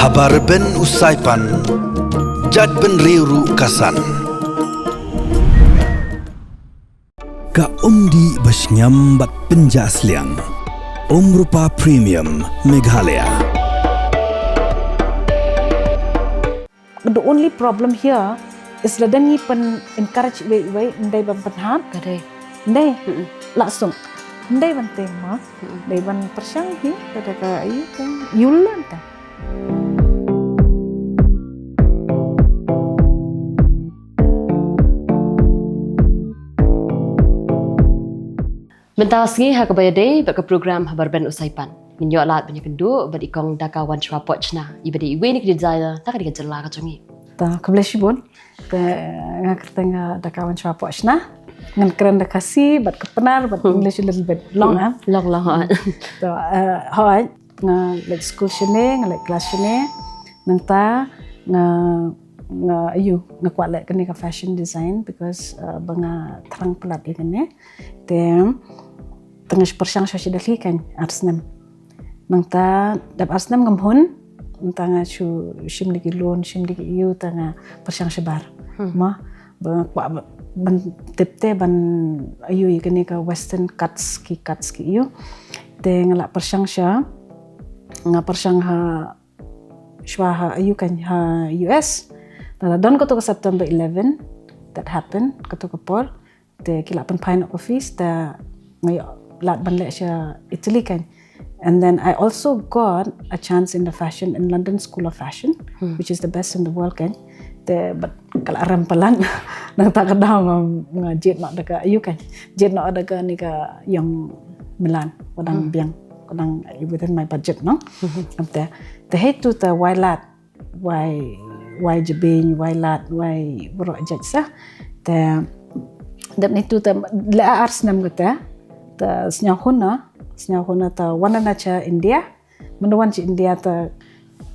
Habar ben usaipan, jad ben riuru kasan. Ka umdi basnyam bat penjasliang, Rupa Premium Meghalaya. The only problem here is that ni pen encourage way ndai ban penhat Kadai. ndai langsung ndai ban tema ndai ban persyang hi kada ka ayu kan yulan ta. Mentasngi hakabaya day baka program habar ben usaipan. Minyo alat banyak kendu bad ikong dakawan Shwa pochna. Ibadi iwe ni designer tak ada jela ka chongi. Ta kableshi bon ta ngakertanga dakawan Shwa pochna ngan keren da kasi bat kepenar bat English a little bit long Long ha. So hoi nga like school shene nga like class shene nang ta nga ayu nga kwala kani ka fashion design because banga terang pelat ikane te tengah persyang sya dali kan arsnem nang ta dap arsnem ngamhun tanga chu shim digi lon shim digi yu tanga persyang syabar ma ban tepte ban ayu ikane ka western cuts ki yu te ngala persyang sya nga persyang ha Shwa ha ayu kan ha US don ko to September 11 that happened ko to por te kilapan pine office ta ngayo lat ban le siya Italy kan. And then I also got a chance in the fashion in London School of Fashion, which is the best in the world kan. Te but kala rampalan nang tak kadaw nga jet nak daga ayu kan. Jet nak daga ni ka yang Milan wadang biang wadang within my budget no. Te head to the why lat why jebin why lat why bro jajsa te dap ni tu te la ars nam gata ta snyahuna ta wanana cha India menduan ci India ta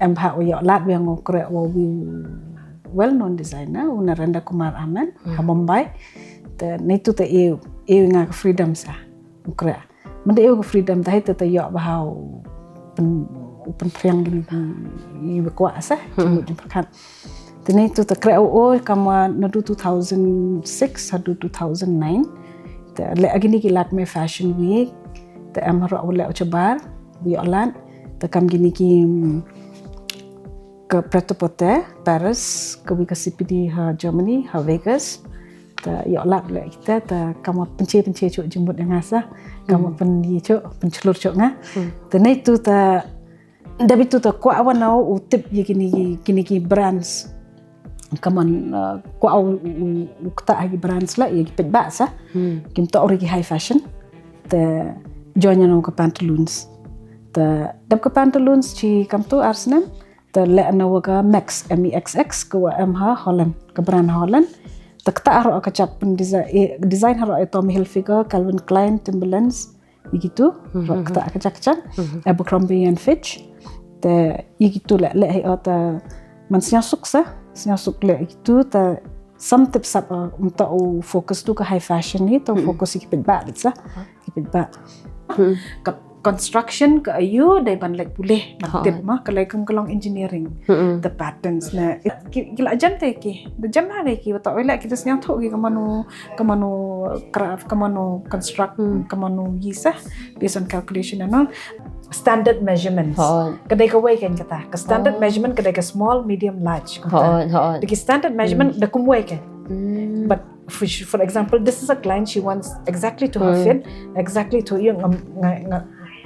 empha yo lat biang okre wo well known designer una Randa Kumar Aman ha Mumbai te ni tu te eu nga freedom sa okre mende eu freedom ta hita ta yo bahau pen priang gini kwa sa jumut jumpat tene tu ta kre o kama nadu 2006 hadu 2009 ta le agini ki lat me fashion week ta amra ole ochabar bi olan ta kam gini ki ke Pretopote Paris ke bi CPD ha Germany ha Vegas ta yo lat le kita ta kama penche cuk jumut dengan sa kama pen di cuk pencelur cuk nga tene tu ta Dabi tu ta kwa awan au tip ye kini brands kaman kwa au ukta agi brands la ye pet basa kim ta ori high fashion te jonya no ka pantaloons ta dab ka pantaloons chi kam tu arsnam ta le na waga max MEXX ko MH Holland ka brand Holland ta kta aro ka chap design haro Tommy Hilfiger Calvin Klein Timberlands begitu kta ka chak Abercrombie and Fitch te igitu le ta man suk le itu ta some tips up untuk fokus tu ke high fashion ni tu fokus ikipit ba sa ikipit ba construction ke ayu dai ban like boleh tip mah kalau kelong engineering the patterns na gila jam te ki the jam hari ki tak oleh kita senyang thok ki kamanu craft kamanu construct kamanu yisa based on calculation and all standard measurements kadai ka way kan kata ka standard measurement kadai ka small medium large kata the standard measurement da kumway kan but for example this is a client she wants exactly to her fit exactly to yung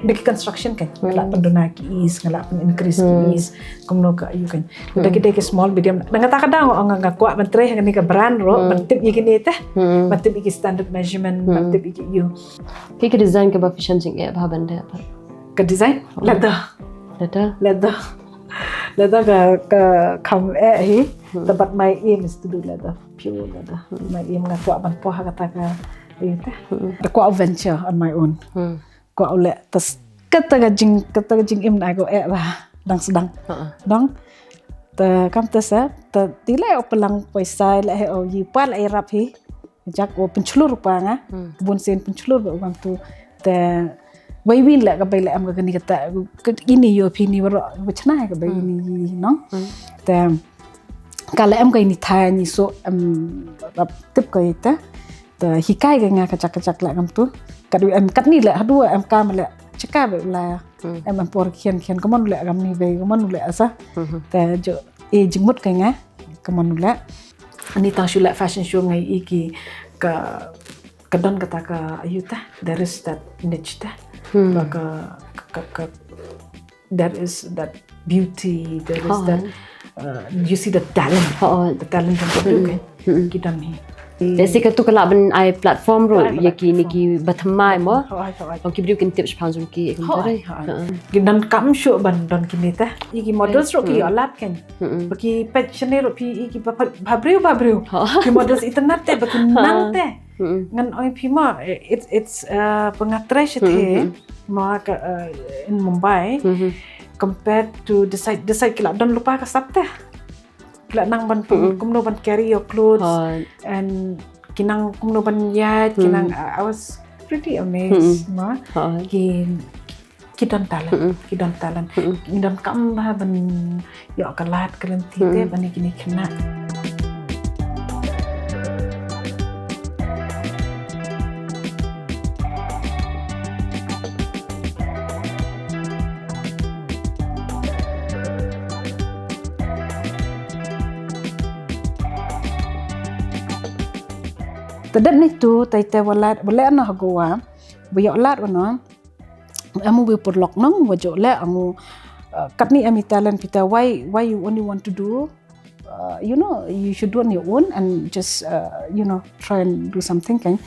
Deki construction kan, ngelak pendona ki is, ngelak increase ki is, kumno ka ayu kan. Deki small medium. Dengan tak kadang orang kuat mentre yang ni ke brand ro, mentip ye kini teh, mentip iki standard measurement, mentip iki you. Ke design ke efficient sing ya benda apa? Ke design leather ke kam hi tempat my aim is to do leather, pure leather. My aim ngakuat ban poh kata ka itu teh. Kuat venture on my own. Ko ole tas kata jing im na go lah dang sedang dong ta kam ta sa ta tilai o pelang poisai la he o yi pal ai rap hi jak o penchlur pa nga bun sen penchlur ba bang tu แต่ไว้วินแหละก็ไปแหละมันก็นี่ก็แต่ก็อินี่อยู่พี่นี่ว่าชนะก็ไปนี่เนาะแต่การแหละก็นี่ทายนี่โซแบบติบก็อีแต่ฮิกายก็งากระจักแหละกันตุกัดกัดนี่แหละด้วยกามาแหละชักกาแบบลาปอร์เขียนก็มันแหละกำนี่ไปก็มันแหละซะแต่จะจงมุดกันไงก็มันแหละอันนี้ตั้งชื่อแหละ fashion show ไงอีกก็ดอนกตากอายุตะ there is that niche ตะก็ there is that beauty there is that you see the talent yang tu kan kita ni Desi tu kalau ben ai platform ro yaki niki batmai mo. Okey beri kan tips pounds ki kentare. Dan kam show ban don kini teh. Iki models ro ki alat kan. Bagi passion ro pi iki babriu. Ki models internet teh bagi nang teh. Ngan oi pi ma it's pengatres teh ma in Mumbai compared to decide kila don lupa kasap teh. Kila nang ban kumno ban carry your clothes and kinang kumno ban Ïaid kinang I was pretty amazed ma kidan talent kidan kam ba ban yo kalat Lynti te ban kini kena Tadap ni tu tai walat na hagowa bayo lat ono amu be porlok nang wajo la amu katni ami talent pita why you only want to do you should do on your own and just try and do something kan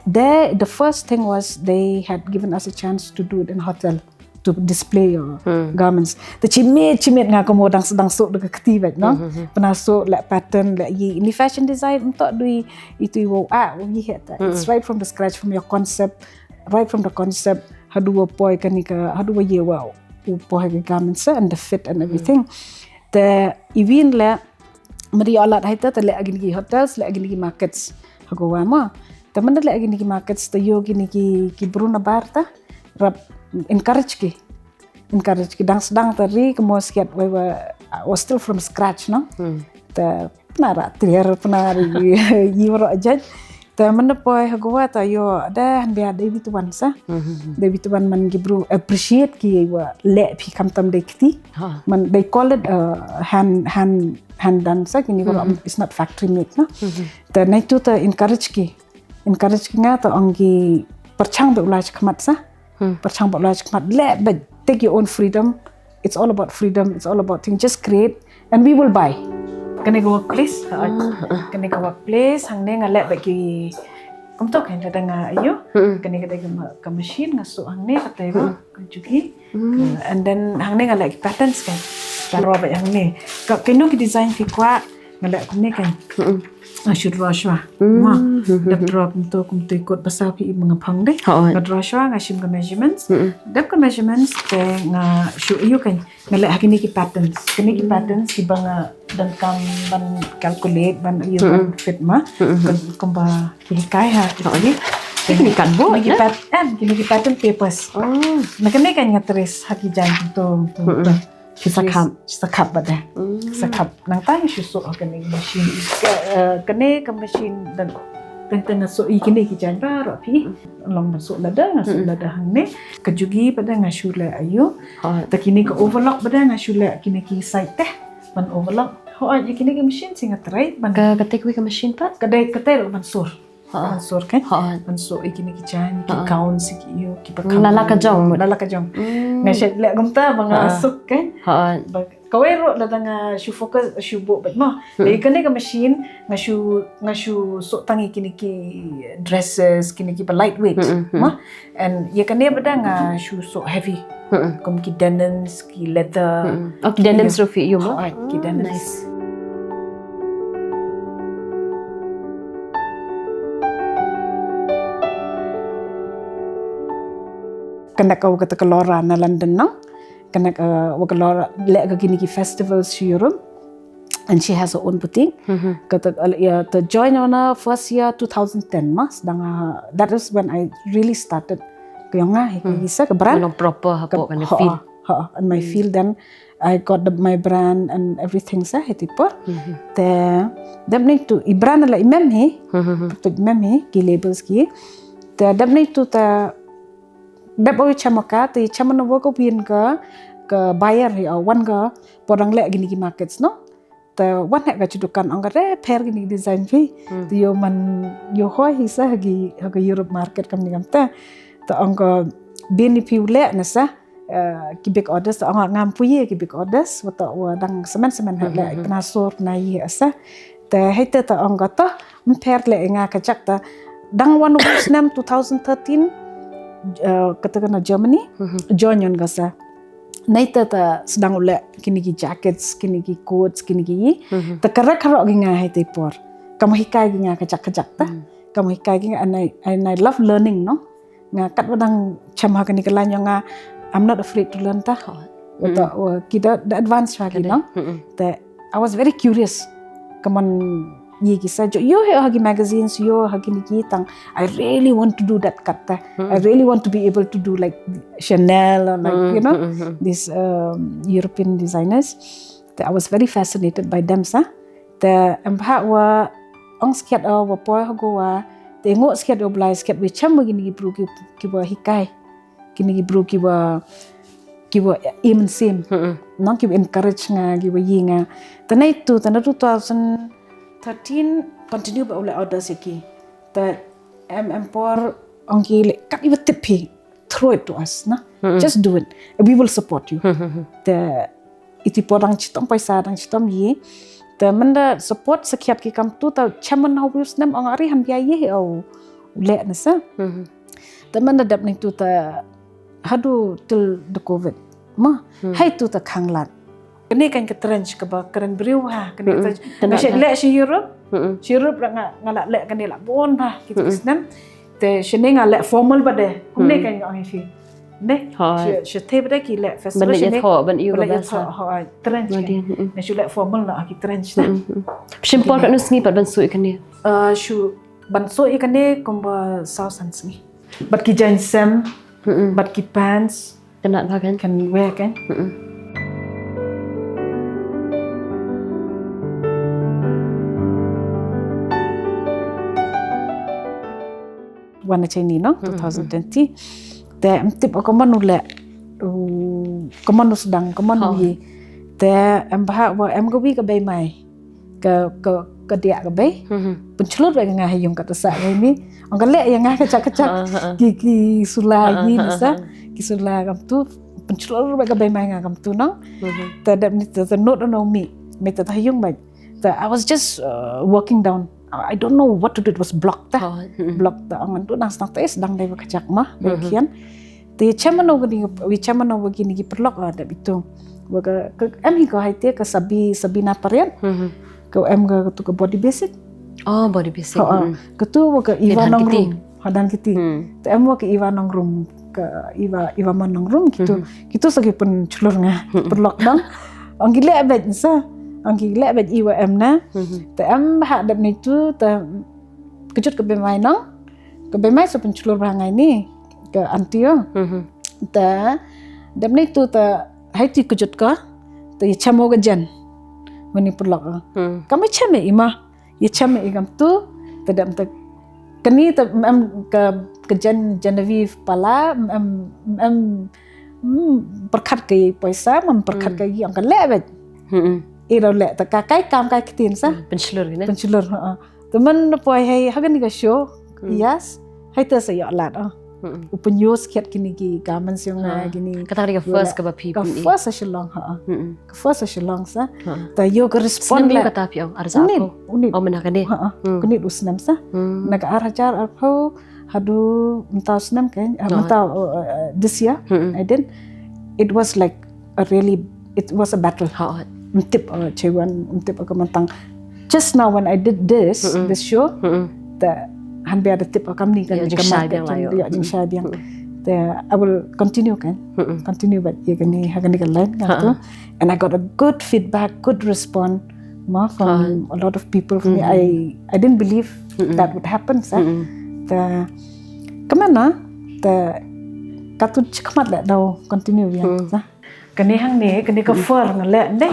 the first thing was they had given us a chance to do it in hotel to display your garments. The cimit nga ko mo dang sok dekat ketibat no. Penasuk like pattern like ini fashion design untuk dui itu we had that. It's right from the scratch from your concept, right from the concept hadu poi kan ka hadu ye wow poi ke garments and the fit and everything. The even la mari alat haita te lagi ni hotels lagi ni markets hago ma. Te man lagi ni markets te yo gini ki bruna barta rap encourage ki Sdang tadi kemudian siat was still from scratch no te penara trier penari yiro aja te menepoi hagowa ta yo ada biar David tuan sa David tuan man gibru appreciate ki wa le pi kamtam de kiti man they call it hand done sa kini it's not factory made no te nai tu te encourage ki nga ta ongi perchang be ulaj khamat sa perchang ba ulaj khamat le but take your own freedom. It's all about freedom. It's all about things. Just create, and we will buy. Kena go workplace. Kena go workplace. Hang ne ngalek bagi. Kamu tahu kan ada ngayo. Kena kita ke machine ngasuk hang ne kata ibu kunjuki. And then hang ne ngalek patterns kan. Taruh bagi hang ne. Kau kena ke design ke kuat ngalek ne kan. Shwa. Ma, dah draw kumtu ikut pasal pi mengapang deh. Draw Shwa ngashim ke measurements. Dah ke measurements te nga show you kan ngalek hakini ki patterns. Kini ki patterns ki bang dan kam ban calculate ban you ban fit ma. Kumba hikai ha. Kini kan bo. Kini ki pattern papers. Nak kene kan ngatris haki jan tu. Sakap bada. Sakap. Nang tanya susuk kene machine. Kene ke machine dan tengah so ikini kijan baru pi. Long masuk lada hang ne. Kejugi pada ngasula ayu. Takini ke overlock pada ngasula kini ki side teh. Ban overlock. Aja kini ke machine singa try. Ban ke ketik ke machine pak. Kedai mansur. Mansur kan. Mansur ikini kijan ki kaun siki yo ki pakam. Lala kajong. Ngasya lek gumta bang asuk kan. Kau ero datang shu focus shu bo bet mah. Jadi kene ke machine ngashu sok tangi kini ki dresses kini ki lightweight mah. And ya kene beda ngashu sok heavy. Kom ki denims ki leather. Ki denims rofi yo mah. Ki denims. Nice. Kena kau kata kelora na London no. Kena kelora lek ke gini ki festivals di Europe, and she has her own boutique. Kata to join on her first year 2010 mas. That is when I really started kayonga isa ke brand Manong proper hapok kan feel. And my field, then I got my brand and everything sa hetipo. Te damne tu brand la imam he. Tu imam he ki labels ki. Te damne tu ta dap oi chamaka te chamana wo ko pin ke buyer he wan ka porang le gini ki markets no. Te wan ha ka chudukan angare per gini design fi. Te yo man yo hoi hisa hagi Europe market kam ni kam ta angka bini piule na sa ki big orders ngam puye ki big orders wata dang semen le penasur nai asa te hete ta angka ta mper le nga kajak ta dang one Vietnam 2013 katakan Germany join gasa naita ta sedang ule kini ki jackets kini ki coats kini ki ta kara nga hete por kamu hikai nga kajak ta kamu hikai and I love learning no nga kat wadang chamha kani kalanya nga I'm not afraid to learn ta. Wata kita the advanced lagi no. I was very curious. Kaman ye kisa jo yo hagi magazines yo hagi ni tang I really want to do that kat ta. I really want to be able to do like Chanel or like these European designers. I was very fascinated by them sa. The empha wa ong skiat wa poy hago wa tengok skiat oblai skiat we cham gini bru ki wa hikai. Kini gibru kiwa aim sim non kiwa encourage nga kiwa yinga tanai 2013 continue ba ula orders iki ta por ongi kat iwa tipi throw it to us na just do it we will support you the iti porang chitom paisa dang chitom yi ta manda support sakiat ki kam tu ta chaman hawus nam ang ari han biaye au ule na sa ta manda dap ni tu ta hadu till the covid ma hai tu ta khanglat kene kan ke trench ka ba keren briu ha kene ta masih le si Europe nga la le kene la bon ba kita isnan te shene nga le formal ba de kumne kan ngai fi ne she te ba ki le festival shene ban iu ba sa trench ne shu le formal na ki trench na simpol kan nusngi ban su ikane shu ban so ikane komba sausan sngi bat ki jain sam bat ki pants kena bagan kan wear kan wana chini no 2020 te tip ko manule ko manu sedang ko manu yi te empha wa em go wi ka bay mai ka dia ka bay penchlur ba nga hayung kata sa ni ang kale yang nga kacak ki sulagi bisa ki sula kam tu penchlur ba ka bay mai nga kam tu no te dap ni te not no me ta hayung ba I was just walking down. I don't know what to do. It was blocked. Blocked. Angan tu nang tes dang dai kacak mah bagian. Te chamano begini gi perlok ada itu. Waga em hi ko haite ka sabina parian. Ko em ga tu ka body basic. Oh body basic. Ke tu waga Iva nong room. Hadan kiti. Te em waga Iva nong room ka Iva manong room gitu. Gitu sagi pun culur nga perlok dang. Ang gile abet sa. Ang gile abet Iwa em na. Te em ha dap ni tu te kejut ke bemai nong. Ke bemai so pun culur hangai ni ke antio. Te dap ni tu te haiti kejut ka. Te chamo ga jan. Mani perlok. Kami chame ima. Ye chame igam tu te dap te kani te em ke jan Genevieve pala em perkat ke paisa memperkat ke yang kan lebet. Iro le ta kai kam kai kitin sa penchlur ni. Penchlur teman poi hai hagan ni ka show. Yes. Hai ta sa yo lat Upenyos kiat kini ki garments yung gini. Kata ka first ka ba people ni. Ka first sa Shillong Ka first sa Shillong sa. Ta yo ka respond la kata piang arza ko. Unit. O mana kani. Kunit usnam sa. Nag-arajar arpo hadu mentau senam kan. Mentau this year I did. It was like it was a battle. Untip untip ako mantang. Just now when I did this show, han biar tip akam ni kan jing shabiang I will continue kan continue but ye gani hagani kan lain kan and I got a good feedback, good response from a lot of people from me. I didn't believe that would happen sa the kamana the katun chikmat le daw continue yan sa kani hang ni kani ka fur ngale deh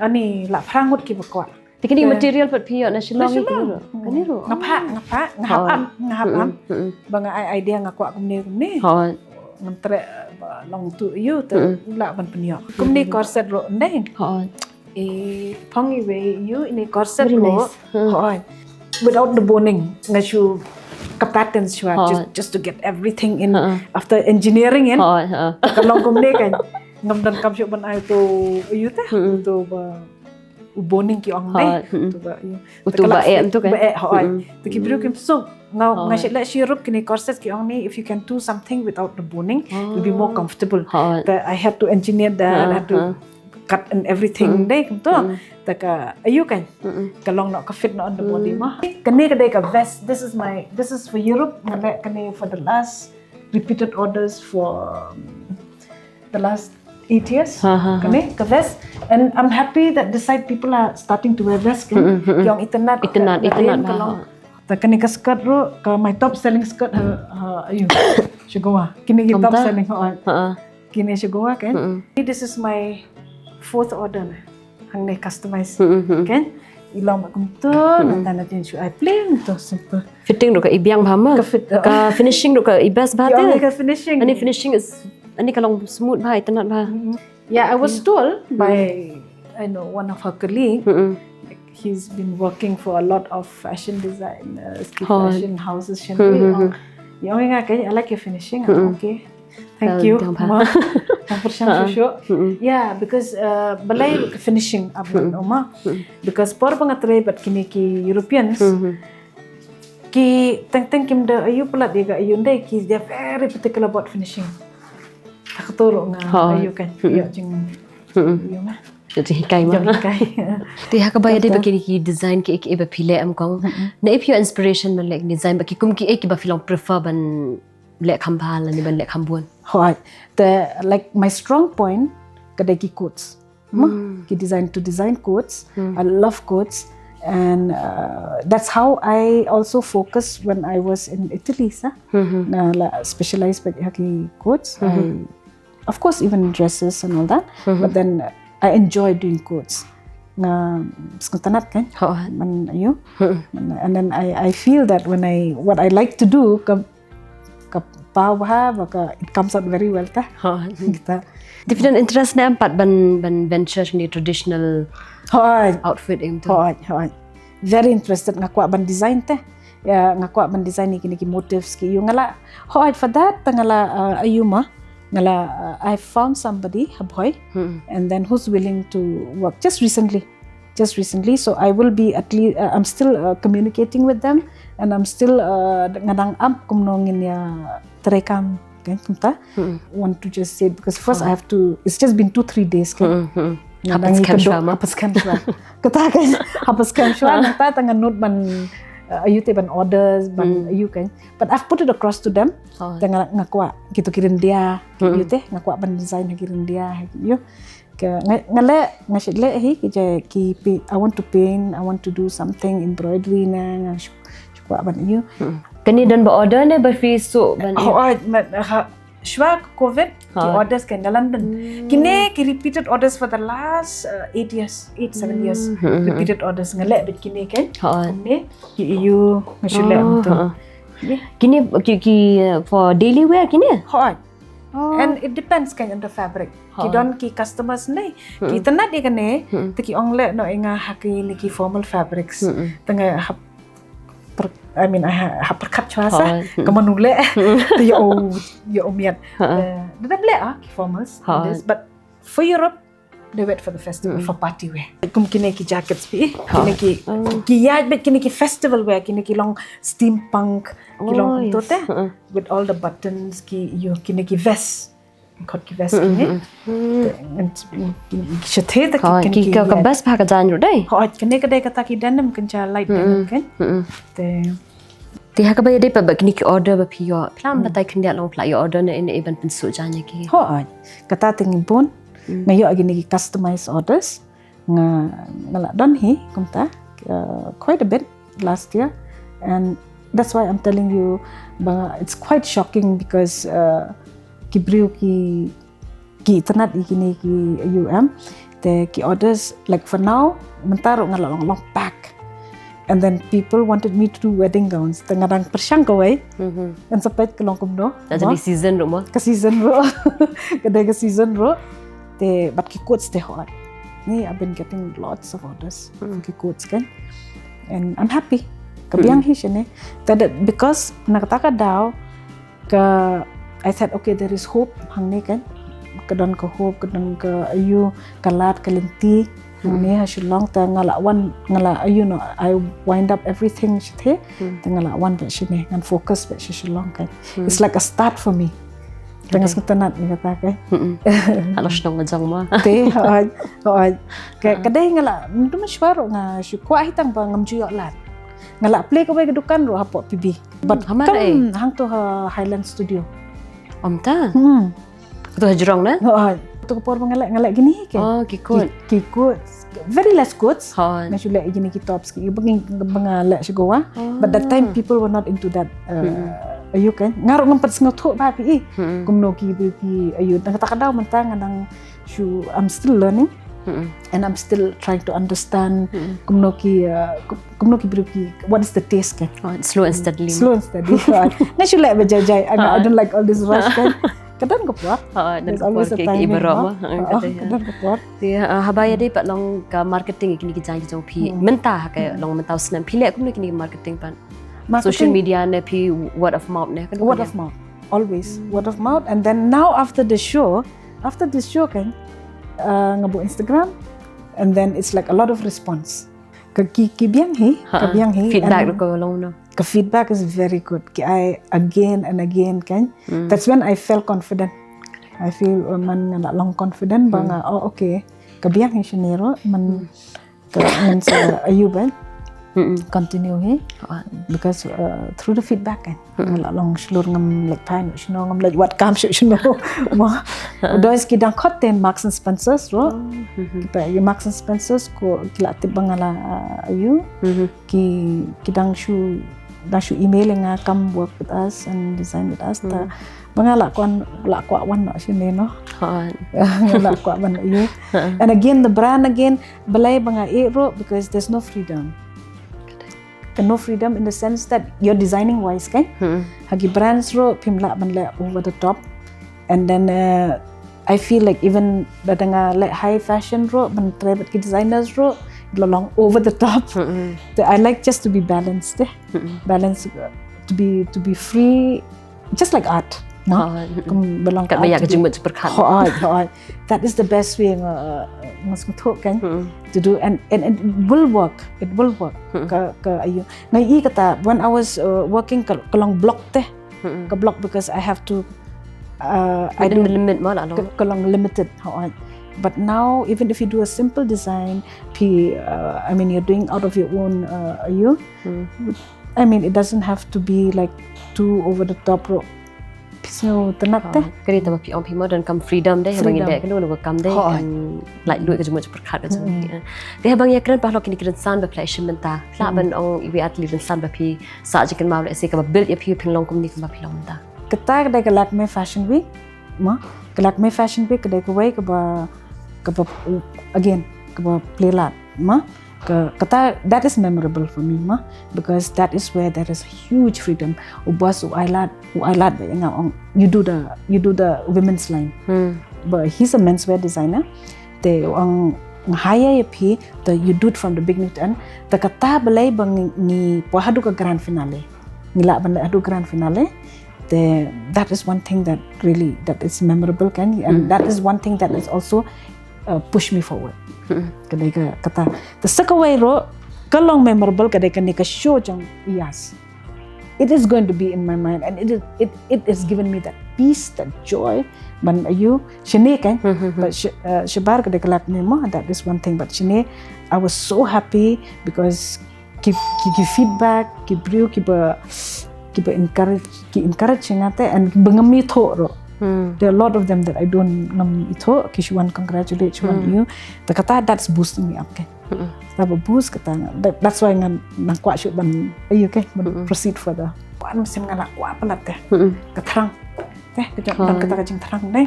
ani la prangut ki bakwa Tikini material pat piyo na silong itu. Kaniro. ngapa ngahap am banga idea ngakwa kumni ngantre long tu you te la ban penyo kumni corset ro ndeng pongi we you ini corset ro without the boning ngashu ka patterns Shwa just to get everything in after engineering in kalong kumni kan ngamdan kam syu ban ai to you te to boning ki ong nei tu ba em tu kan to ki bru kim so now ngasih la syrup kini corset ki ong nei if you can do something without the boning you'll be more comfortable that I had to engineer that I had to cut and everything deh tu taka ayu kan kalong nak ka fit on the body mah kani kadai ka vest this is for Europe ngale kani for the last repeated orders for the last 8 years kani ka vest and I'm happy that this side people are starting to wear vest kan yang itnat kalong ta kani ka skirt ro ka my top selling skirt ayu Shwa kini ki top selling kini Shwa kan this is my 4th order na hang ne customize kan ilang mak kumtun nanti natin Shwa plain to simple fitting ro ka ibiang bhama ka finishing ro ka ibas bhate ka finishing ani finishing is ani kalong smooth bhai tenat bha yeah I was told by I know one of her colleague he's been working for a lot of fashion designers fashion houses yang nga kay I like your finishing okay thank you yeah because balay finishing abun oma because por pangatray but kini ki Europeans ki teng kim da ayu pala diga ayun day ki they are very particular about finishing takuturo nga ayu kan yo jing yo ma jadi kai ma ti ha ka ba yade bakini ki design ki ek eba phile am kong na if your inspiration man like design baki kum ki ek ba filong prefer ban le khambal ni ban le khambun right the like my strong point kadai ki quotes ki design quotes I love quotes and that's how I also focus when I was in Italy na specialized by haki quotes of course even dresses and all that but then I enjoy doing quotes na skuntanat kan man ayo and then I feel that when what I like to do ka pawa baka it comes out very well ta kita different interest na empat ban venture ni traditional outfit into very interested ngakwa ban design teh ya ngakwa ban design ni kini motifs ki yung ngala for that ngala ayuma ngala I found somebody a boy and then who's willing to work just recently so I will be at least I'm still communicating with them and I'm still ngadang up kumnongin ya terekam kan kunta want to just say because first I have to it's just been 2-3 days kan hapaskan Shwa kata kan hapaskan Shwa nata tangan note ban ayu te ban orders ban ayu kan but I've put it across to them tangan ngakwa gitu kirim dia ayu te ngakwa ban design kirim dia yo ngale ngasile hi ki I want to paint I want to do something embroidery na Shwa ban ayu kani dan ba order ne ba free so ban Shwa COVID ki orders kan London kini ki repeated orders for the last 7 years repeated orders ngale bit kini kan kini ki you ngasile to kini ki for daily wear kini and it depends kan on the fabric ki don ki customers nei ki tanat dia kane ki ongle no inga haki ni ki formal fabrics tanga I mean I have perkat Shwa kemanule to yo miat the ble ki formals but for Europe they wait for the festival for party wear kum kini ki jackets pi kini ki Ïaid bet kini ki festival wear kini ki long steampunk ki long to te with all the buttons ki yo kini ki vest kot ki vest kini and shathe ta ki ka bas bha ka jan ro dai kini ka dai kata ki denim kan light denim kan ti ha ka ba yade pa ba kini ki order ba piyo plan ba tai khindia long pla yo order na in even pensu janya ki kata tingin pun ngayo agini ki customized orders ngala don hi kumta quite a bit last year and that's why I'm telling you it's quite shocking because brio ki tanat ikini ki te ki orders like for now mentaro ngalong pack. And then people wanted me to do wedding gowns. Tengadang persyang kawai. And sampai ke longkum do. Jadi season ro mo. Ke season ro. Kedai ke season ro. Te but ki quotes te hot. Ni I've been getting lots of orders for ki quotes kan. And I'm happy. Kabiang hi shene. Because nakataka daw I said okay there is hope hang ni kan. Kedon ke hope, kedon ke ayu, kalat ke Lynti. Ni hasilong ta ngalawan ayu no I wind up everything shithe ta ngalawan ba shine ngan focus ba shilong kan. It's like a start for me. Dengan sekenat ni kata kan. Halos nang ngajang mo. Te hoy kadai ngala ndu Shwa nga Shwa hitang ba ngamju lat. Ngala play ko ba kedukan ro hapok pibi. But hang to Highland Studio. Omta. Tu hajrong na? Tu kapor ngalak gini kan. Oh, kikut. Very less quotes. Na shula gini ki tops ki bangalak sigawa. But that time people were not into that. Ayu kan. Ngarok ngempat sengotok ba pi. Kumno ki ayu. Nakata mentang nang I'm still learning. And I'm still trying to understand kumno ki beri what is the taste kan. Slow and steady. Na shula bajajai. I don't like all this rush kan. Kadang kepuar. There's always a time. Kadang kepuar. Habaya deh pak long ka marketing ikini ki janji jong pi mentah kay long mentau senam pi lek kumno kini marketing pan. Social media ne pi word of mouth ne. Word of mouth. Always word of mouth. And then now after this show kan ngabu Instagram and then it's like a lot of response. Kabiang hi. Feedback ko long no. The feedback is very good. I again and again kan. That's when I felt confident. I feel man nga long confident ba nga okay. Kabiang hi shenero man sa ayuban. Continue hi because through the feedback kan. Nga long slur ngam like time shino ngam like what kam shino. Dois kidang content Marks and Spencers ro. Kita Marks and Spencers ko kilati bangala ayu. Kidang shoe email nga come work with us and design with us ta bangala kon lakwa wan no shine no lakwa ban you and again the brand balay banga ro because there's no freedom in the sense that you're designing wise kan hagi brands ro pimla banla over the top and then I feel like even dadanga like high fashion ro ban private designers ro long over the top. I like just to be balanced. Balance to be free, just like art. No, belong kat banyak kejumut superkat. That is the best way kan to do and it will work. It will work. Ayu. Ngai kata when I was working kalong block ke block because I have to I don't limit mo kalong limited. But now, even if you do a simple design, I mean, you're doing out of your own, I mean, it doesn't have to be like too over the top. So, tenat teh. Kali tambah pi pi modern kam freedom deh, bang indah kan lu kam deh, like lu kerja macam perkat macam ni. Deh bang ya keren pahlo kini keren san bapletion mentah. Lah ban ong iwi atli dan san bapi saat jikan mau lesi kam build ya pi long kom ni kam bapi long mentah. Kita kedai kelak me fashion week, kelak me fashion week kedai kawai keba again keba playlat kata that is memorable for me because that is where there is huge freedom ubas Ïaid ba nga you do the women's line but he's a menswear designer they ang haya pi you do it from the beginning to end the kata balay bang ni pohadu ka grand finale ngila ban adu grand finale that is one thing that really that is memorable kan and that is one thing that is also push me forward. Kadai kata the sakaway ro kalong memorable kadai ka show jang yes. It is going to be in my mind and it is given me that peace, that joy. Ban ayu shine kan but shabar kadai kalak ni mo that is one thing but shine I was so happy because keep feedback, keep encourage ngate and bengami tho ro. There are a lot of them that I don't ngam ito. Kishuan congratulate you. The kata that's boosting me up kan. Tapi boost kata. That's why ngan kuat shoot ban ayu kan proceed further. Kuat mesin ngala kuat pelat teh. Keterang teh kita dan kita kajing terang deh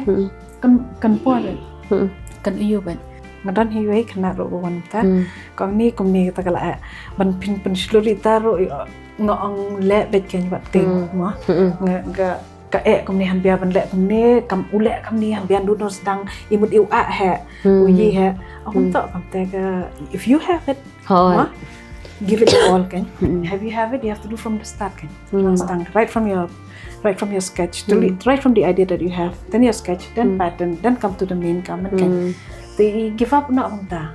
kan puan kan iyo ban ngadan hiwei kena ro wan ta kong ni kum ni kita kala ban pin sluri ta ro ngong le bet ken wat ting ma nga ka kum ni han bia ban le kum ni kam ule kam ni han bia du no Sdang imut iu a he uyi he ahum ta kam te ka if you have it ma give it all can have you have it you have to do from the start can Sdang right from your sketch right from the idea that you have then your sketch then pattern then come to the main comment can they give up na hong ta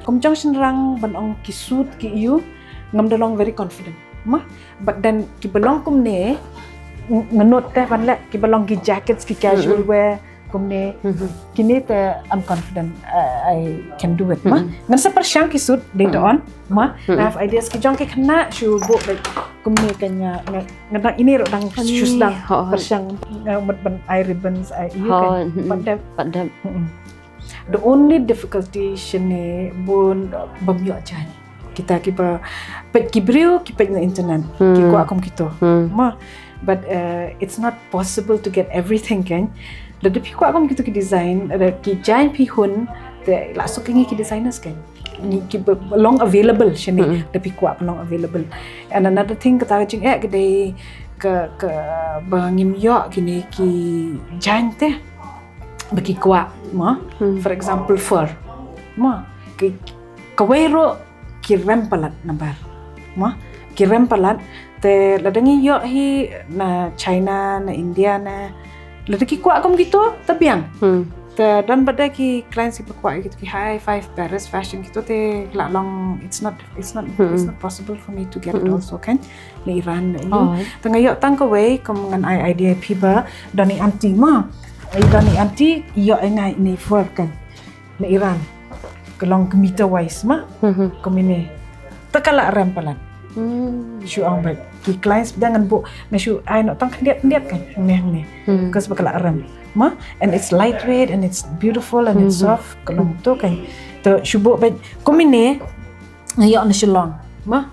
kum jong shin rang ban ong ki suit ki you ngam dalong very confident ma but then ki belong kum ne nganot teh ban le ki belong ki jackets ki casual wear kum ne kini te I'm confident I can do it ma ngan sa persyang ki suit later on ma I have ideas ki jong ki kena shoe book like kum ne kanya ngadang ini ro dang shoes dang persyang ban eye ribbons you can but them the only difficulty shene bun bamyo jan kita kiba pet kibriu kipet na internet ki ko akom kito ma but it's not possible to get everything kan the ko akom kito ki design ki jan pi hun the la so kingi ki designers kan ni ki long available shene the ko long available and another thing kata jing gede ke bangim yo kini ki jan teh bagi kuat ma for example fur ma kawero kirem palat nabar ma kirem palat te ladangi yo hi na China na India na ladaki kuat kom gitu tabiang te dan badai ki clients ki kuat gitu ki high five Paris fashion gitu te la long it's not possible for me to get it also kan ni Iran ni tengah yo tang kawai kom ngan idea piba dani anti ma Irani anti iyo engai ni for kan na Iran kelong meter wise ma komine takala rempalan shu ang baik ki clients jangan bu na shu ai no tang kendiat kan ni because bakala rem ma and it's lightweight and it's beautiful and it's soft kelong tu kan to shu bu baik komine iyo na shilong ma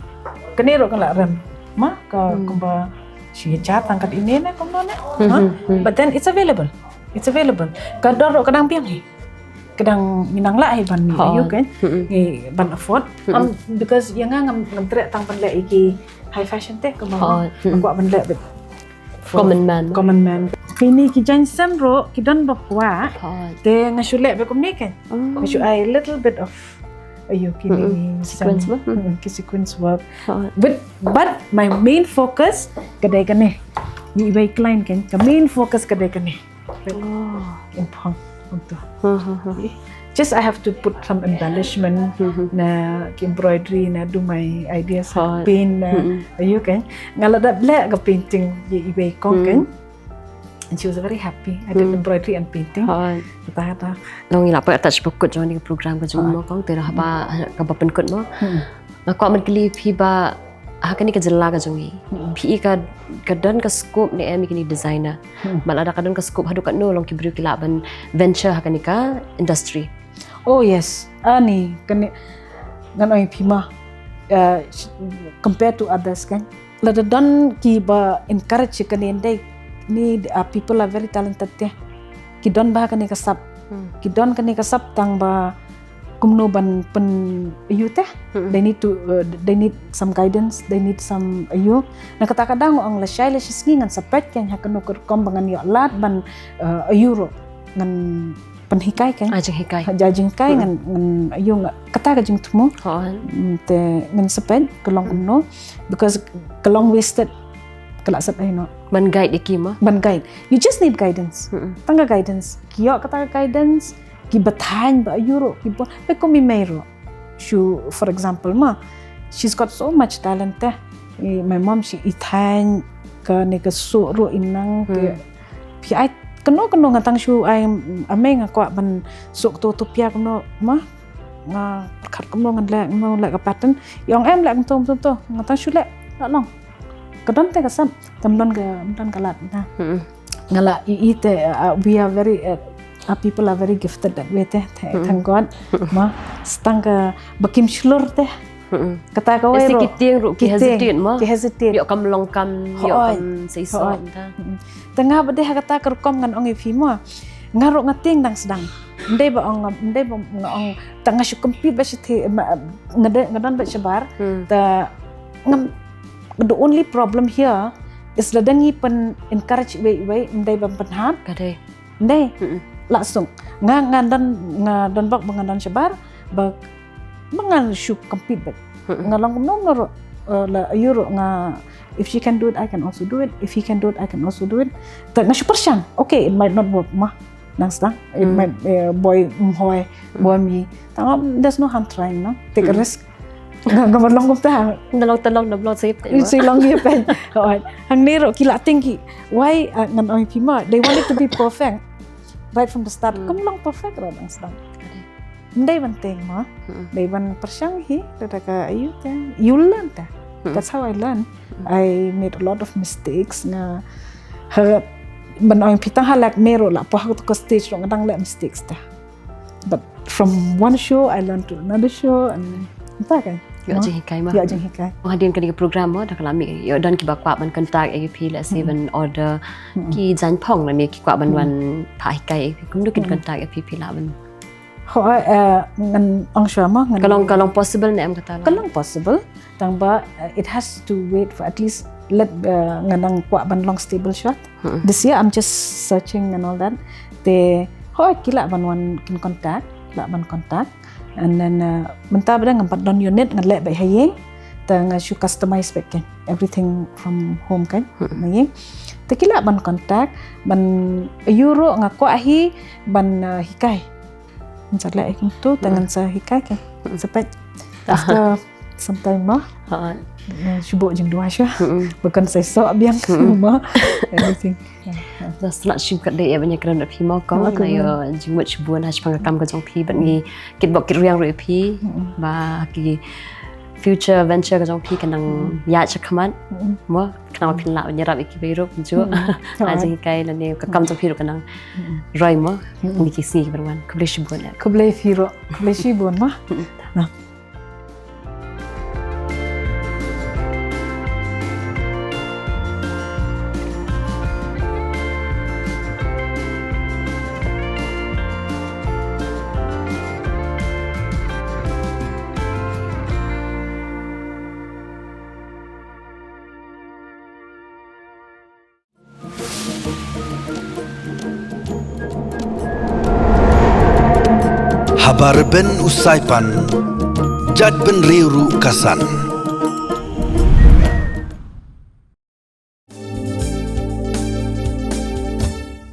kanero kala rem ma ka kumba shi chat angkat ini na komona but then it's available kadang piang hi kadang minang la hi ban ayu kan ni ban afford because yang ngam trek tang ban le iki high fashion teh ko ma ko ban le common man kini ki jan sam ro ki dan bakwa te ngasule be kom ni kan ngashu ai little bit of ayu kini sequence work but my main focus kadai kane ni ibai client kan ka main focus kadai kane impong untuk just I have to put some embellishment na embroidery na do my ideas paint na ayu kan ngalada black ka painting ye ibe kong kan and she was very happy I did embroidery and painting kata nong ila pa touch book ko join ni program ko jung mo kong tera ba ka ba pen ko mo ko man kli phi ba hakani ka jalla ka jungi phi ka kadan ka scope ni emi kini designer malada kadan ka scope hadu ka no long kibru kila ban venture hakani ka industry oh yes ani kani nganoi phima compared to others kan lada dan ki ba encourage kani ndai ni people are very talented teh ki don ba kani kasap tang ba kumno ban pen ayu teh they need some guidance they need some ayu na kadang ang lashay ngan sapet kan hakano kom bangan yo lat ban ayu ro ngan penhikai kan jajing kai ngan ayu kata jing tumo te ngan sapet kelong kumno because kelong wasted kelak sat ai no ban guide ikima ban guide you just need guidance tangga guidance kiyo kata guidance ki bathan ba euro ki bo pe ko mi mero shu for example ma she's got so much talent my mom she ithan ka ne ka so ro inang ke pi ai kano ngatang shu ai ameng ko ban sok to pia kono ma nga khat kono ngan la ka pattern yong em la tom to ngatang shu la long kadon te ka sam tamdon ka lat na ngala ite we are very people are very gifted that way teh thank God ma stang ka bakim shlur teh Kata kau Esi kiting ru ki hesitate mah. Ki hesitate. Yok kam longkam, yok kam seisok ta. Tengah bedeh kata kerkom ngan ong ifi mo. Ngaruk ngating dang sedang. Ndai ba ong tengah syukumpi ba syiti ngadan ba syabar. The only problem here is ladangi pen encourage way ndai ba penhat. Kadai. Ndai. Langsung ngadan bak mengadan syabar ba mengan syuk compete ba. Ngalang no la euro nga if she can do it I can also do it, if he can do it I can also do it. Tak nga super syang. Okay, it might not work mah. Nang sedang it might boy me. There's no harm trying, no. Take a risk. Gambar long ta. Talong na blot sip. Si long ye pen. Hang nero kila tinggi. Why ngan oi pima they want it to be perfect right from the start. Kam long perfect ra nang sedang. Ndai penting mah. Dai ban persyang hi ka ayu ta. You learn ta. That's how I learn. I made a lot of mistakes nga ban oi pitang halak mero la po ko stage rong dang la mistakes ta. But from one show I learned to another show and entah kan. Yo jeng hikai mah. Yo jeng hikai. Hadirin kani program mo dah kalami yo dan ki ba kwa ban contact AUP let's say ban order ki jan pong la mi ki kwa ban wan pha hikai kum du kin contact AUP la ban. Ho ngan ong Shwa mah ngan kalong possible na am kata. Kalong possible tang ba it has to wait for at least let nganang kwa ban long stable shot. This year I'm just searching and all that. They kila ban wan kin contact, la ban contact. And then mentah benda ngampat down unit ngan lek bai hayeng tang shu customize back kan everything from home kan hayeng tekila ban contact ban euro ngako ahi ban hikai mensalek itu tangan sa hikai kan sampai after sometime mah syubuk jeng dua sya bukan saya sok biang mah everything das nak syuk kat dia banyak kerana pi mau kau ayo jumut syubuan hash pangakam ka jong pi ban ni kit bok kit riang ri pi ba ki future venture ka jong pi kanang ya chakaman mo kanang pin la nyarap iki beiro ju aja kai la ne ka kam jong pi ro kanang roi mo ni ki si berwan kuble syubuan kuble firo kuble syubuan mah nah Habar ben usai pan, jad ben riuru kasan.